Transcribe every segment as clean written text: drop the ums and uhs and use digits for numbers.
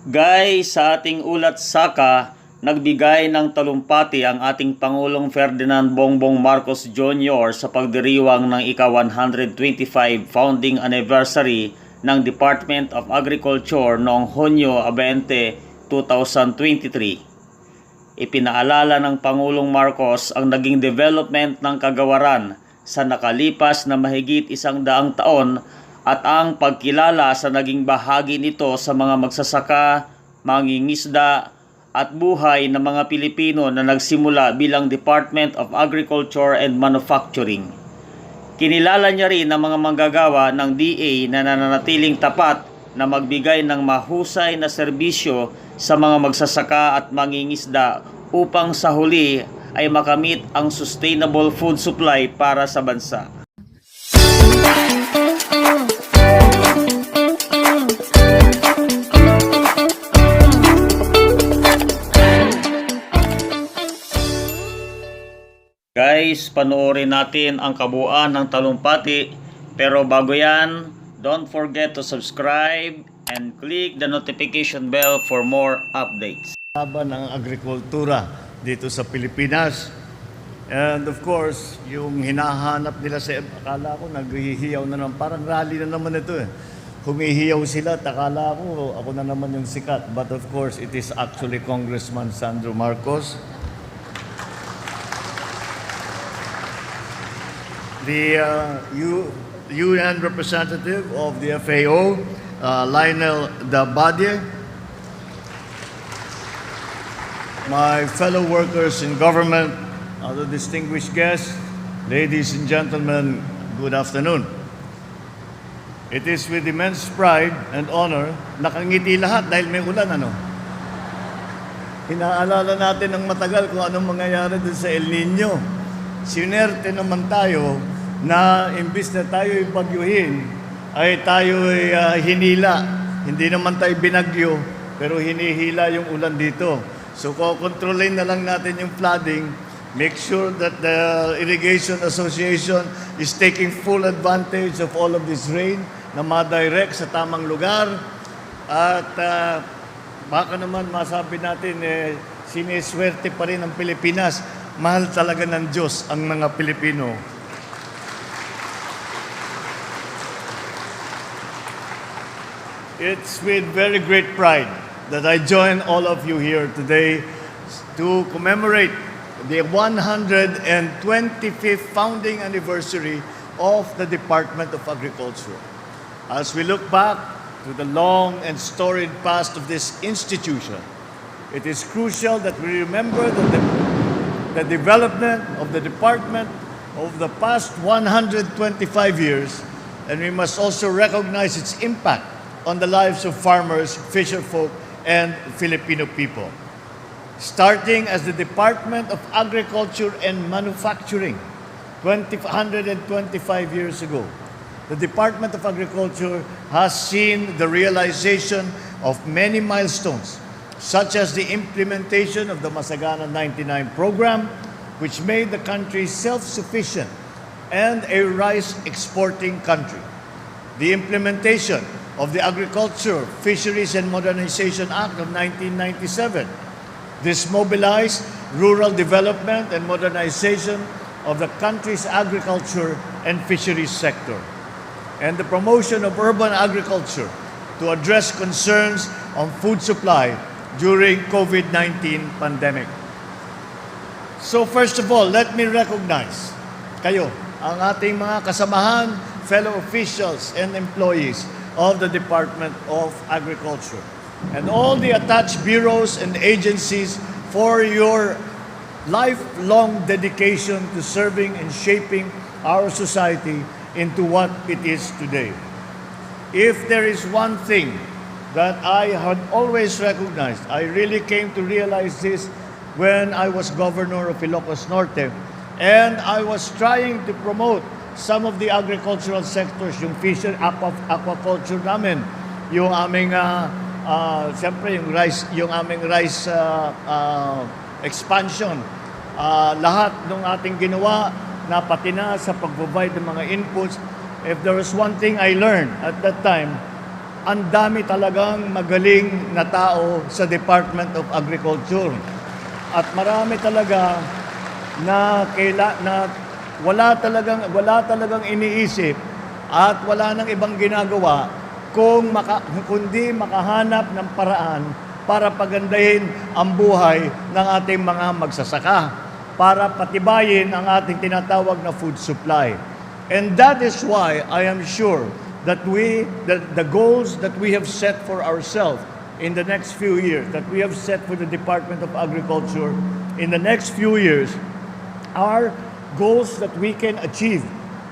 Guys, sa ating ulat saka, nagbigay ng talumpati ang ating Pangulong Ferdinand Bongbong Marcos Jr. sa pagdiriwang ng ika-125 founding anniversary ng Department of Agriculture noong Hunyo 20, 2023. Ipinaalala ng Pangulong Marcos ang naging development ng kagawaran sa nakalipas na mahigit 100 taon at ang pagkilala sa naging bahagi nito sa mga magsasaka, mangingisda at buhay ng mga Pilipino na nagsimula bilang Department of Agriculture and Manufacturing. Kinilala niya rin ang mga manggagawa ng DA na nananatiling tapat na magbigay ng mahusay na serbisyo sa mga magsasaka at mangingisda upang sa huli ay makamit ang sustainable food supply para sa bansa. Guys, panoorin natin ang kabuuan ng talumpati. Pero bago yan, don't forget to subscribe and click the notification bell for more updates. Laban ng agrikultura dito sa Pilipinas. And of course, yung hinahanap nila sa akala ko naghihiyaw na naman. Parang rally na naman ito eh. Humihiyaw sila, akala ko ako na naman yung sikat. But of course, it is actually Congressman Sandro Marcos. The UN representative of the FAO, Lionel Dabadie, my fellow workers in government, other distinguished guests, ladies and gentlemen, good afternoon. It is with immense pride and honor, nakangiti lahat dahil may ulan, ano? Inaalala natin ng matagal kung anong mangyayari dun sa El Nino. Sinerte naman tayo na imbis na tayo'y bagyuhin, ay tayo'y hinila. Hindi naman tayo binagyo, pero hinihila yung ulan dito. So, kontrolin na lang natin yung flooding. Make sure that the Irrigation Association is taking full advantage of all of this rain na ma-direct sa tamang lugar. At baka naman masabi natin, siniswerte pa rin ang Pilipinas. Mahal talaga ng Diyos ang mga Pilipino. It's with very great pride that I join all of you here today to commemorate the 125th founding anniversary of the Department of Agriculture. As we look back to the long and storied past of this institution, it is crucial that we remember that the development of the department over the past 125 years, and we must also recognize its impact on the lives of farmers, fisherfolk, and Filipino people. Starting as the Department of Agriculture and Manufacturing 125 years ago, the Department of Agriculture has seen the realization of many milestones, such as the implementation of the Masagana 99 program, which made the country self-sufficient and a rice exporting country. The implementation of the Agriculture, Fisheries and Modernization Act of 1997. This mobilized rural development and modernization of the country's agriculture and fisheries sector, and the promotion of urban agriculture to address concerns on food supply during COVID-19 pandemic. So first of all, let me recognize kayo, ang ating mga kasamahan, fellow officials and employees of the Department of Agriculture, and all the attached bureaus and agencies for your lifelong dedication to serving and shaping our society into what it is today. If there is one thing that I had always recognized, I really came to realize this when I was governor of Ilocos Norte, and I was trying to promote some of the agricultural sectors, yung aquaculture namin, yung aming siyempre yung aming rice expansion, lahat ng ating ginawa na pati na sa pag-provide ng mga inputs. If there was one thing I learned at that time, ang dami talagang magaling na tao sa Department of Agriculture. At marami talaga na wala talagang iniisip at wala nang ibang ginagawa kundi makahanap ng paraan para pagandahin ang buhay ng ating mga magsasaka, para patibayin ang ating tinatawag na food supply. And that is why I am sure that the goals that we have set for ourselves in the next few years, that we have set for the Department of Agriculture in the next few years, are goals that we can achieve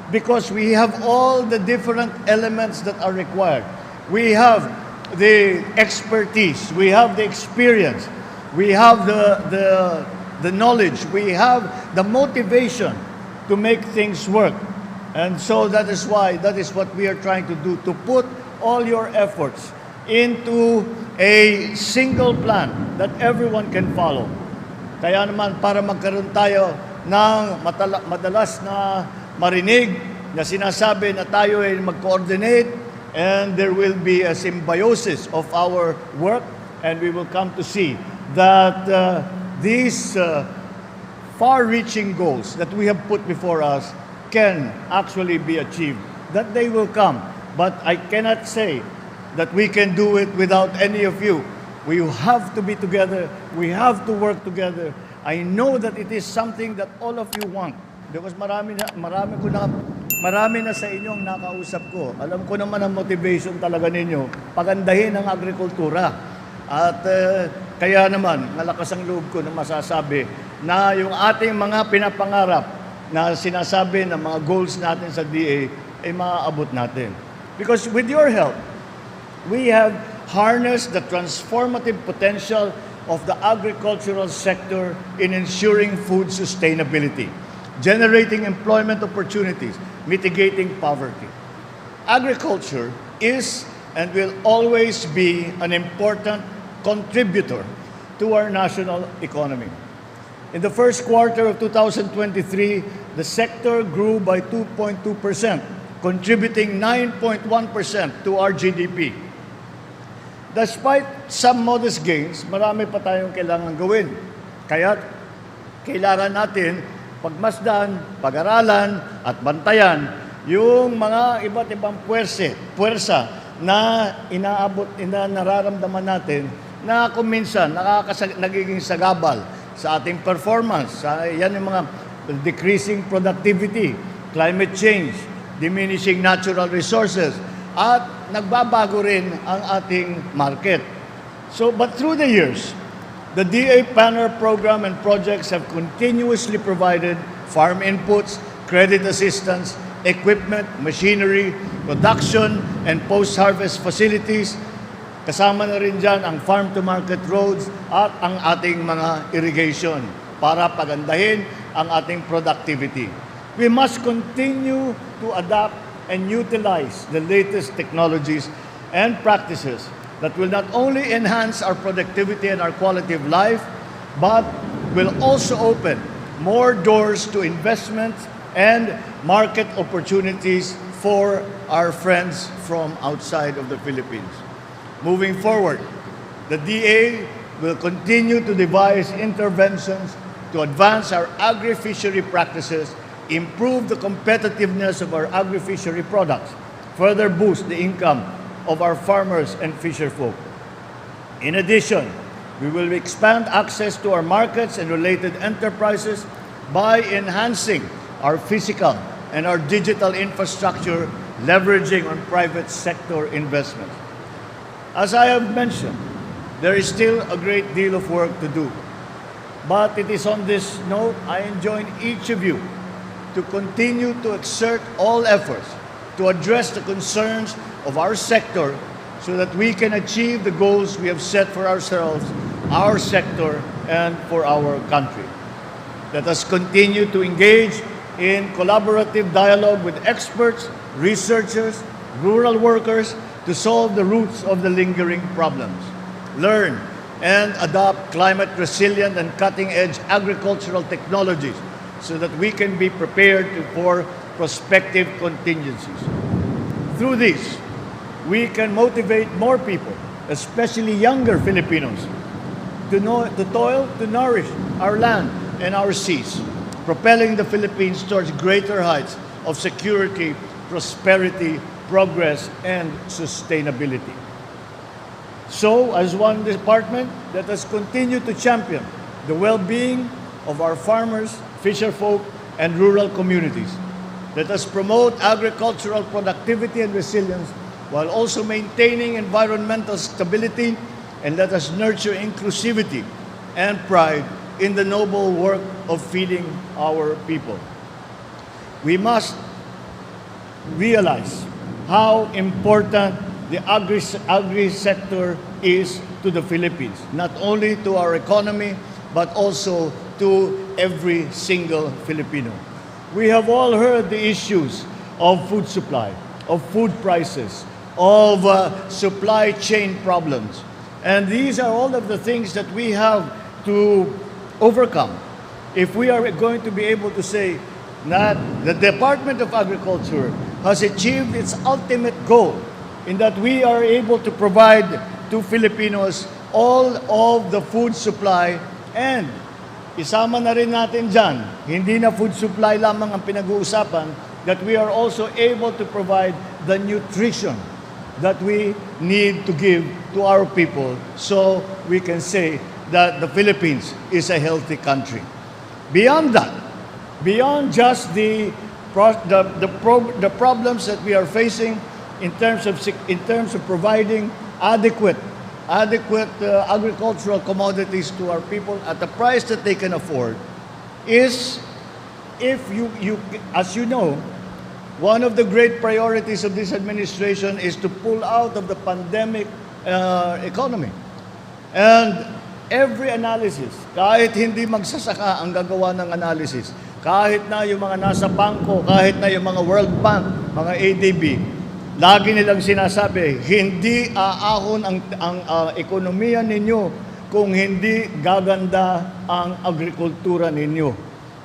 because we have all the different elements that are required. We have the expertise, we have the experience, we have the knowledge, we have the motivation to make things work. And so that is what we are trying to do, to put all your efforts into a single plan that everyone can follow. Kaya naman, para magkaroon tayo ng madalas na marinig na sinasabi na tayo ay mag-coordinate and there will be a symbiosis of our work and we will come to see that these far-reaching goals that we have put before us can actually be achieved, that they will come. But I cannot say that we can do it without any of you. We have to be together. We have to work together. I know that it is something that all of you want because marami na sa inyong nakausap ko. Alam ko naman ang motivation talaga ninyo, pagandahin ang agrikultura. At kaya naman, malakas ang loob ko na masasabi na yung ating mga pinapangarap na sinasabi ng mga goals natin sa DA ay maaabot natin. Because with your help, we have harnessed the transformative potential of the agricultural sector in ensuring food sustainability, generating employment opportunities, mitigating poverty. Agriculture is and will always be an important contributor to our national economy. In the first quarter of 2023, the sector grew by 2.2%, contributing 9.1% to our GDP. Despite some modest gains, marami pa tayong kailangan gawin. Kaya kailangan natin pagmasdan, pag-aralan at bantayan yung mga iba't ibang puwersa na nararamdaman natin na kung minsan nagiging sagabal sa ating performance. Yan yung mga decreasing productivity, climate change, diminishing natural resources, at nagbabago rin ang ating market. But through the years, the DA Panel program and projects have continuously provided farm inputs, credit assistance, equipment, machinery, production, and post-harvest facilities. Kasama na rin dyan ang farm-to-market roads at ang ating mga irrigation para pagandahin ang ating productivity. We must continue to adapt and utilize the latest technologies and practices that will not only enhance our productivity and our quality of life, but will also open more doors to investment and market opportunities for our friends from outside of the Philippines. Moving forward, the DA will continue to devise interventions to advance our agri-fishery practices, improve the competitiveness of our agri-fishery products, further boost the income of our farmers and fisherfolk. In addition, we will expand access to our markets and related enterprises by enhancing our physical and our digital infrastructure, leveraging on private sector investments. As I have mentioned, there is still a great deal of work to do. But it is on this note, I enjoin each of you to continue to exert all efforts to address the concerns of our sector so that we can achieve the goals we have set for ourselves, our sector, and for our country. Let us continue to engage in collaborative dialogue with experts, researchers, rural workers to solve the roots of the lingering problems. Learn and adopt climate-resilient and cutting-edge agricultural technologies so that we can be prepared for prospective contingencies. Through this, we can motivate more people, especially younger Filipinos, to toil, to nourish our land and our seas, propelling the Philippines towards greater heights of security, prosperity, progress, and sustainability. So, as one department, let us continue to champion the well-being of our farmers, fisherfolk, and rural communities. Let us promote agricultural productivity and resilience while also maintaining environmental stability, and let us nurture inclusivity and pride in the noble work of feeding our people. We must realize how important the agri sector is to the Philippines, not only to our economy, but also to every single Filipino. We have all heard the issues of food supply, of food prices, of supply chain problems. And these are all of the things that we have to overcome if we are going to be able to say that the Department of Agriculture has achieved its ultimate goal in that we are able to provide to Filipinos all of the food supply, and isama na rin natin dyan, hindi na food supply lamang ang pinag-uusapan, that we are also able to provide the nutrition that we need to give to our people so we can say that the Philippines is a healthy country. Beyond that, beyond just the problems that we are facing in terms of providing adequate agricultural commodities to our people at the price that they can afford, is if you as you know, one of the great priorities of this administration is to pull out of the pandemic economy. And every analysis, kahit hindi magsasaka ang gagawa ng analysis, kahit na yung mga nasa bangko, kahit na yung mga World Bank, mga ADB, lagi nilang sinasabi, hindi aahon ang ekonomiya ninyo kung hindi gaganda ang agrikultura ninyo.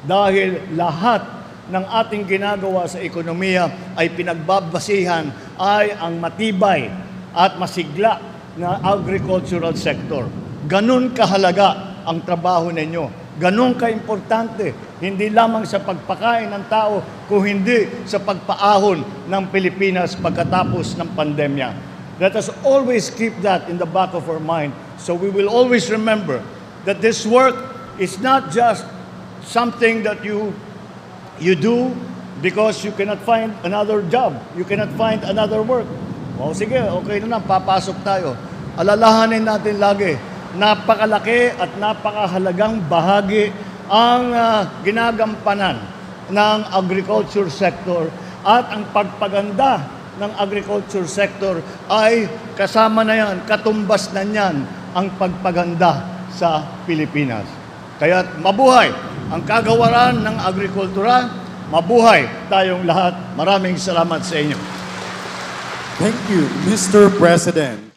Dahil lahat ng ating ginagawa sa ekonomiya ay pinagbabasihan ay ang matibay at masigla na agricultural sector. Ganun kahalaga ang trabaho ninyo. Ganun kaimportante, hindi lamang sa pagpakain ng tao, kung hindi sa pagpaahon ng Pilipinas pagkatapos ng pandemya. Let us always keep that in the back of our mind, so we will always remember that this work is not just something that you do because you cannot find another job, you cannot find another work. O sige, okay na lang, papasok tayo. Alalahanin natin lagi, napakalaki at napakahalagang bahagi ang ginagampanan ng agriculture sector, at ang pagpaganda ng agriculture sector ay kasama na yan, katumbas na yan ang pagpaganda sa Pilipinas. Kaya mabuhay ang kagawaran ng agrikultura, mabuhay tayong lahat. Maraming salamat sa inyo. Thank you, Mr. President.